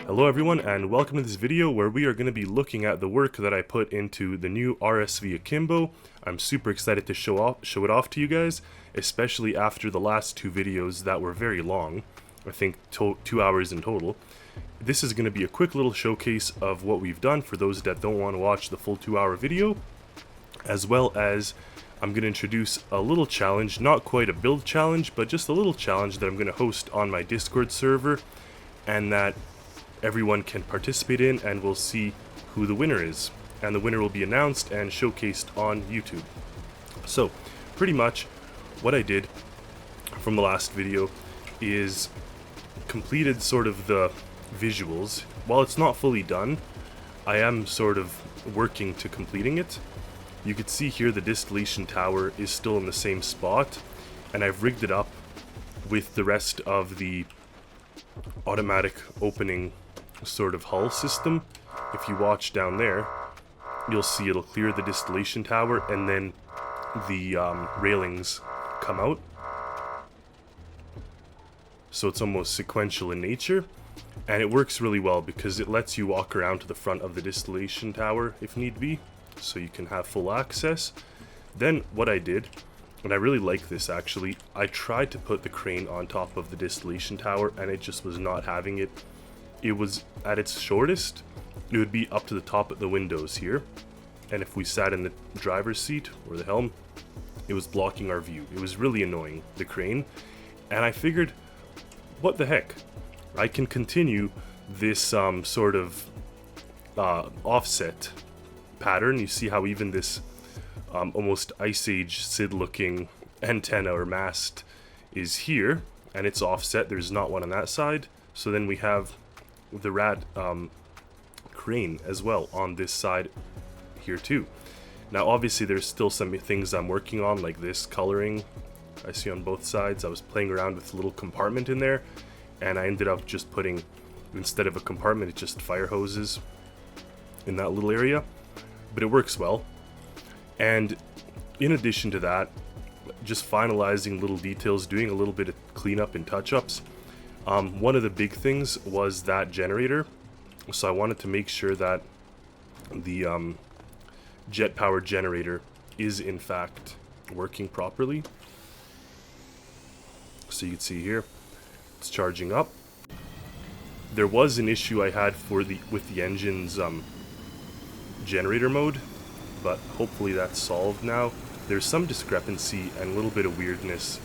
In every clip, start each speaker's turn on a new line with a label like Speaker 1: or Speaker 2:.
Speaker 1: Hello everyone, and welcome to this video where we are going to be looking at the work that I put into the new RSV Akimbo. I'm super excited to show it off to you guys, especially after the last two videos that were very long. I think 2 hours in total. This is going to be a quick little showcase of what we've done for those that don't want to watch the full 2-hour video, as well as I'm going to introduce a little challenge, not quite a build challenge, but just a little challenge that I'm going to host on my Discord server, and that everyone can participate in, and we'll see who the winner is. And the winner will be announced and showcased on YouTube. So, pretty much what I did from the last video is completed sort of the visuals. While it's not fully done, I am sort of working to completing it. You can see here the distillation tower is still in the same spot, and I've rigged it up with the rest of the automatic opening sort of hull system. If you watch down there, you'll see it'll clear the distillation tower and then the railings come out. So it's almost sequential in nature, and it works really well because it lets you walk around to the front of the distillation tower if need be, so you can have full access. Then what I did, and I really like this actually, I tried to put the crane on top of the distillation tower and it just was not having it. It was at its shortest, it would be up to the top of the windows here, and if we sat in the driver's seat or the helm, it was blocking our view. It was really annoying, the crane, and I figured, what the heck, I can continue this sort of offset pattern. You see how even this almost Ice Age Sid looking antenna or mast is here, and it's offset, there's not one on that side. So then we have the rad crane as well on this side here too. Now obviously there's still some things I'm working on, like this coloring I see on both sides. I was playing around with a little compartment in there, and I ended up just putting, instead of a compartment, it's just fire hoses in that little area, but it works well. And in addition to that, just finalizing little details, doing a little bit of cleanup and touch-ups. One of the big things was that generator, so I wanted to make sure that the jet powered generator is in fact working properly. So you can see here it's charging up. There was an issue I had with the engine's generator mode, but hopefully that's solved now. There's some discrepancy and a little bit of weirdness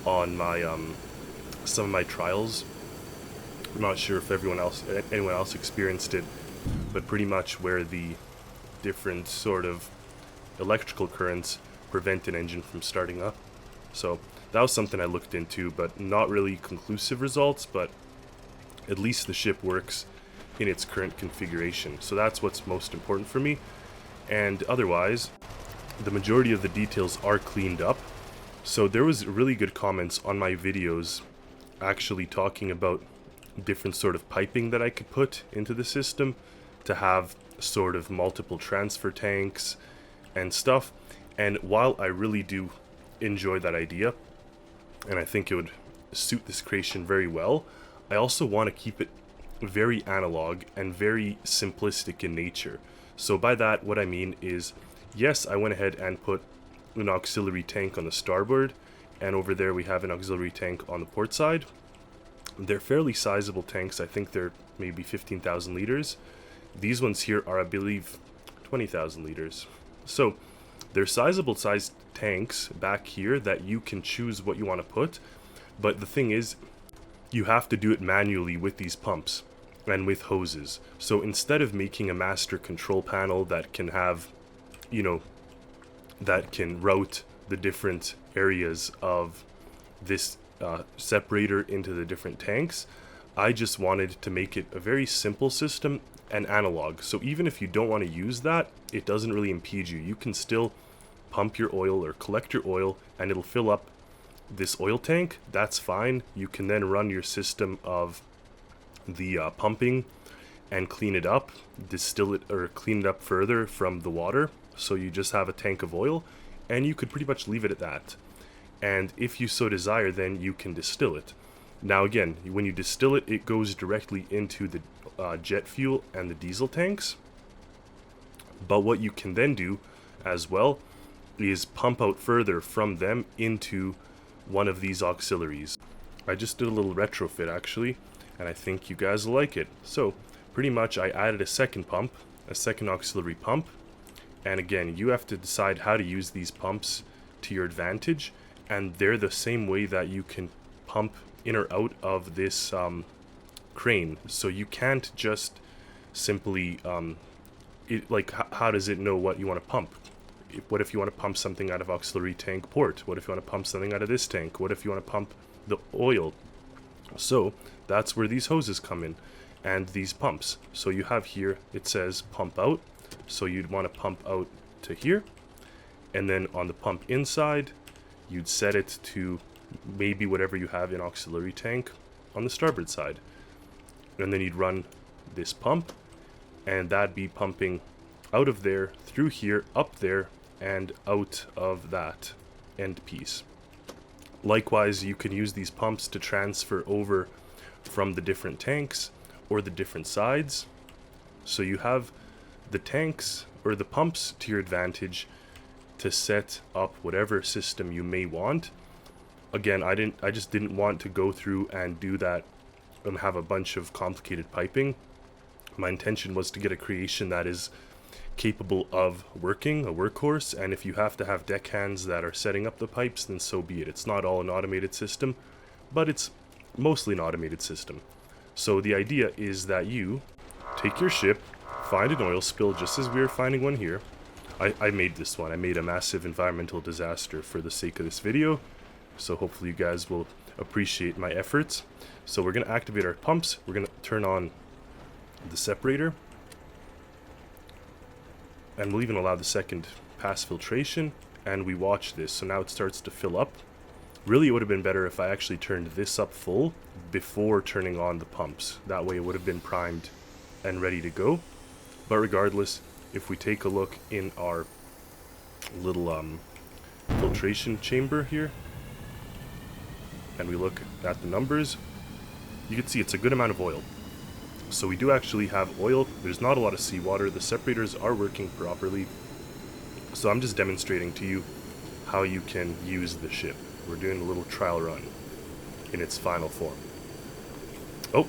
Speaker 1: on my some of my trials. I'm not sure if anyone else experienced it, but pretty much where the different sort of electrical currents prevent an engine from starting up. So that was something I looked into, but not really conclusive results, but at least the ship works in its current configuration. So that's what's most important for me. And otherwise, the majority of the details are cleaned up. So there was really good comments on my videos actually talking about different sort of piping that I could put into the system to have sort of multiple transfer tanks and stuff. And while I really do enjoy that idea, and I think it would suit this creation very well, I also want to keep it very analog and very simplistic in nature. So by that, what I mean is, yes, I went ahead and put an auxiliary tank on the starboard, and over there we have an auxiliary tank on the port side. They're fairly sizable tanks. I think they're maybe 15,000 liters. These ones here are, I believe, 20,000 liters. So they're sizable sized tanks back here that you can choose what you want to put, but the thing is, you have to do it manually with these pumps and with hoses. So instead of making a master control panel that can have, you know, that can route the different areas of this separator into the different tanks, I just wanted to make it a very simple system and analog. So even if you don't want to use that, it doesn't really impede you. You can still pump your oil or collect your oil and it'll fill up this oil tank. That's fine. You can then run your system of the pumping and clean it up, distill it or clean it up further from the water. So you just have a tank of oil, and you could pretty much leave it at that. And if you so desire, then you can distill it. Now again, when you distill it, it goes directly into the jet fuel and the diesel tanks. But what you can then do as well is pump out further from them into one of these auxiliaries. I just did a little retrofit actually, and I think you guys will like it. So pretty much I added a second pump, a second auxiliary pump, and again you have to decide how to use these pumps to your advantage, and they're the same way that you can pump in or out of this crane. So you can't just simply how does it know what you want to pump? What if you want to pump something out of auxiliary tank port? What if you want to pump something out of this tank? What if you want to pump the oil? So that's where these hoses come in, and these pumps. So you have here, it says pump out, so you'd want to pump out to here, and then on the pump inside you'd set it to maybe whatever you have in auxiliary tank on the starboard side, and then you'd run this pump, and that'd be pumping out of there, through here, up there, and out of that end piece. Likewise, you can use these pumps to transfer over from the different tanks or the different sides. So you have the tanks or the pumps to your advantage to set up whatever system you may want. Again, I just didn't want to go through and do that and have a bunch of complicated piping. My intention was to get a creation that is capable of working, a workhorse, and if you have to have deckhands that are setting up the pipes, then so be it. It's not all an automated system, but it's mostly an automated system. So the idea is that you take your ship, find an oil spill, just as we are finding one here. I made this one. I made a massive environmental disaster for the sake of this video, so hopefully you guys will appreciate my efforts. So we're going to activate our pumps. We're going to turn on the separator, and we'll even allow the second pass filtration, and we watch this. So now it starts to fill up. Really, it would have been better if I actually turned this up full before turning on the pumps. That way it would have been primed and ready to go. But regardless, if we take a look in our little filtration chamber here, and we look at the numbers, you can see it's a good amount of oil. So we do actually have oil. There's not a lot of seawater. The separators are working properly. So I'm just demonstrating to you how you can use the ship. We're doing a little trial run in its final form. Oh!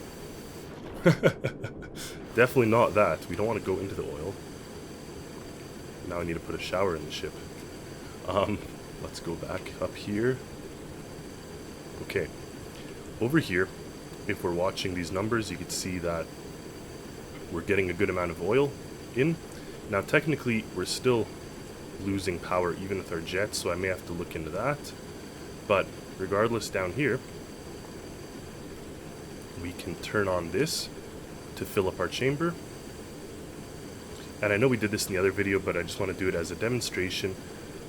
Speaker 1: Definitely not that. We don't want to go into the oil. Now I need to put a shower in the ship. Let's go back up here. Okay. Over here, if we're watching these numbers, you can see that we're getting a good amount of oil in. Now technically we're still losing power even with our jets, so I may have to look into that. But regardless, down here we can turn on this to fill up our chamber. And I know we did this in the other video, but I just want to do it as a demonstration.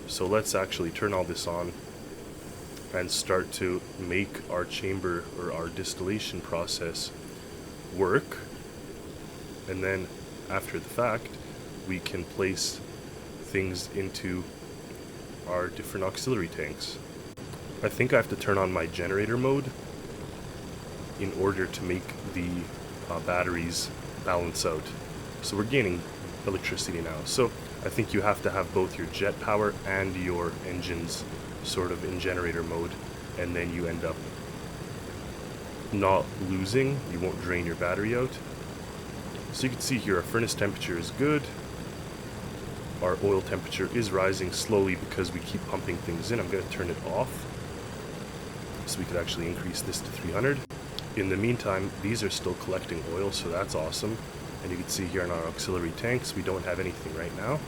Speaker 1: So let's actually turn all this on and start to make our chamber or our distillation process work. And then after the fact, we can place things into our different auxiliary tanks. I think I have to turn on my generator mode in order to make the batteries balance out. So we're gaining electricity now. So I think you have to have both your jet power and your engines sort of in generator mode, and then you end up not losing. You won't drain your battery out. So you can see here our furnace temperature is good. Our oil temperature is rising slowly because we keep pumping things in. I'm going to turn it off so we could actually increase this to 300. In the meantime, these are still collecting oil, so that's awesome. And you can see here in our auxiliary tanks, we don't have anything right now,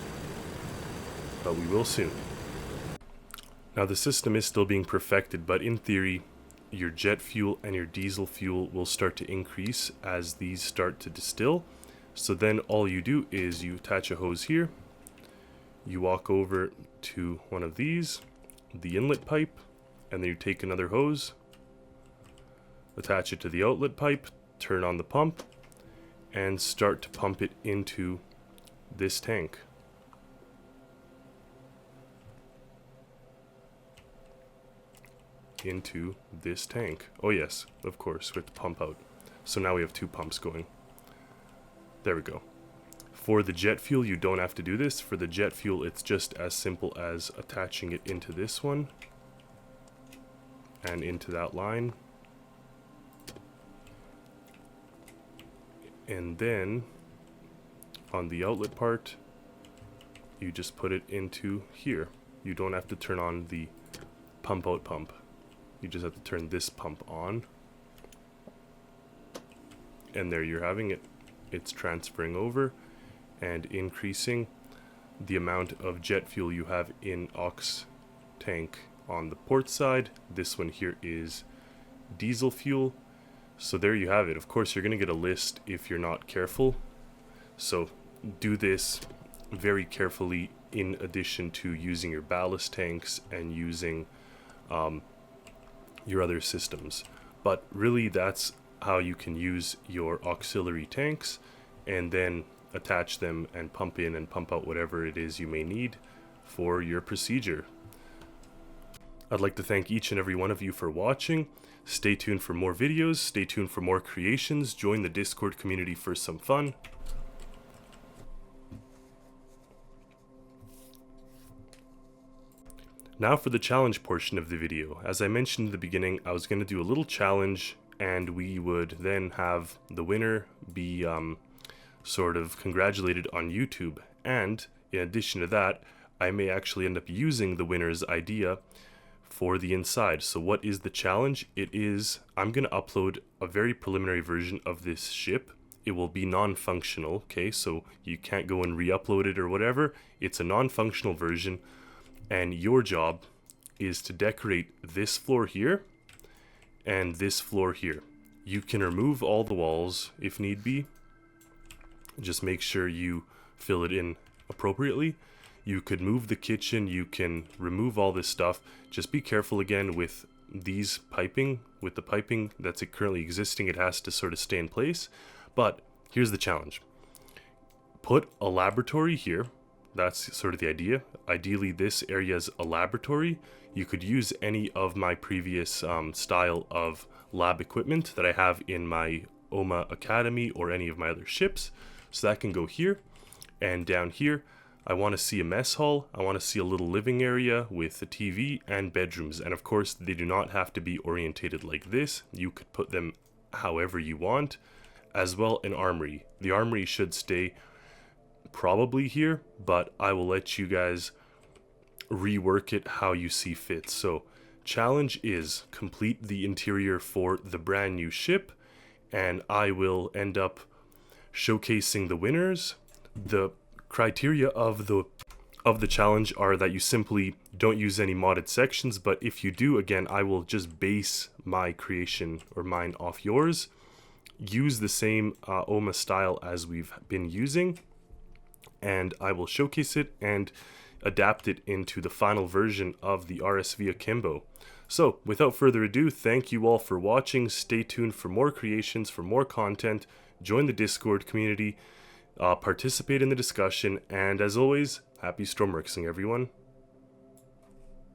Speaker 1: but we will soon. Now the system is still being perfected, but in theory, your jet fuel and your diesel fuel will start to increase as these start to distill. So then all you do is you attach a hose here, you walk over to one of these, the inlet pipe, and then you take another hose, attach it to the outlet pipe, turn on the pump, and start to pump it into this tank. Oh yes, of course, we have to pump out. So now we have two pumps going. There we go. For the jet fuel, you don't have to do this. For the jet fuel, it's just as simple as attaching it into this one and into that line. And then on the outlet part, you just put it into here. You don't have to turn on the pump out pump. You just have to turn this pump on. And there you're having it. It's transferring over and increasing the amount of jet fuel you have in aux tank on the port side. This one here is diesel fuel. So there you have it. Of course, you're going to get a list if you're not careful. So do this very carefully in addition to using your ballast tanks and using your other systems. But really, that's how you can use your auxiliary tanks and then attach them and pump in and pump out whatever it is you may need for your procedure. I'd like to thank each and every one of you for watching. Stay tuned for more videos, stay tuned for more creations, join the Discord community for some fun. Now for the challenge portion of the video. As I mentioned in the beginning, I was going to do a little challenge and we would then have the winner be sort of congratulated on YouTube. And in addition to that, I may actually end up using the winner's idea for the inside. So what is the challenge? It is, I'm going to upload a very preliminary version of this ship. It will be non-functional, okay? So you can't go and re-upload it or whatever. It's a non-functional version. And your job is to decorate this floor here and this floor here. You can remove all the walls if need be. Just make sure you fill it in appropriately. You could move the kitchen, you can remove all this stuff. Just be careful again with these piping. With the piping that's currently existing, it has to sort of stay in place. But here's the challenge. Put a laboratory here. That's sort of the idea. Ideally, this area is a laboratory. You could use any of my previous style of lab equipment that I have in my OMUA Academy or any of my other ships. So that can go here. And down here, I want to see a mess hall. I want to see a little living area with a TV and bedrooms. And of course, they do not have to be orientated like this. You could put them however you want. As well, an armory. The armory should stay probably here, but I will let you guys rework it how you see fit. So challenge is complete the interior for the brand new ship, and I will end up showcasing the winners. The criteria of the challenge are that you simply don't use any modded sections, but if you do, again, I will just base my creation or mine off yours. Use the same OMA style as we've been using, and I will showcase it and adapt it into the final version of the RSV Akimbo. So, without further ado, thank you all for watching. Stay tuned for more creations, for more content. Join the Discord community, participate in the discussion, and as always, happy Stormworksing, everyone.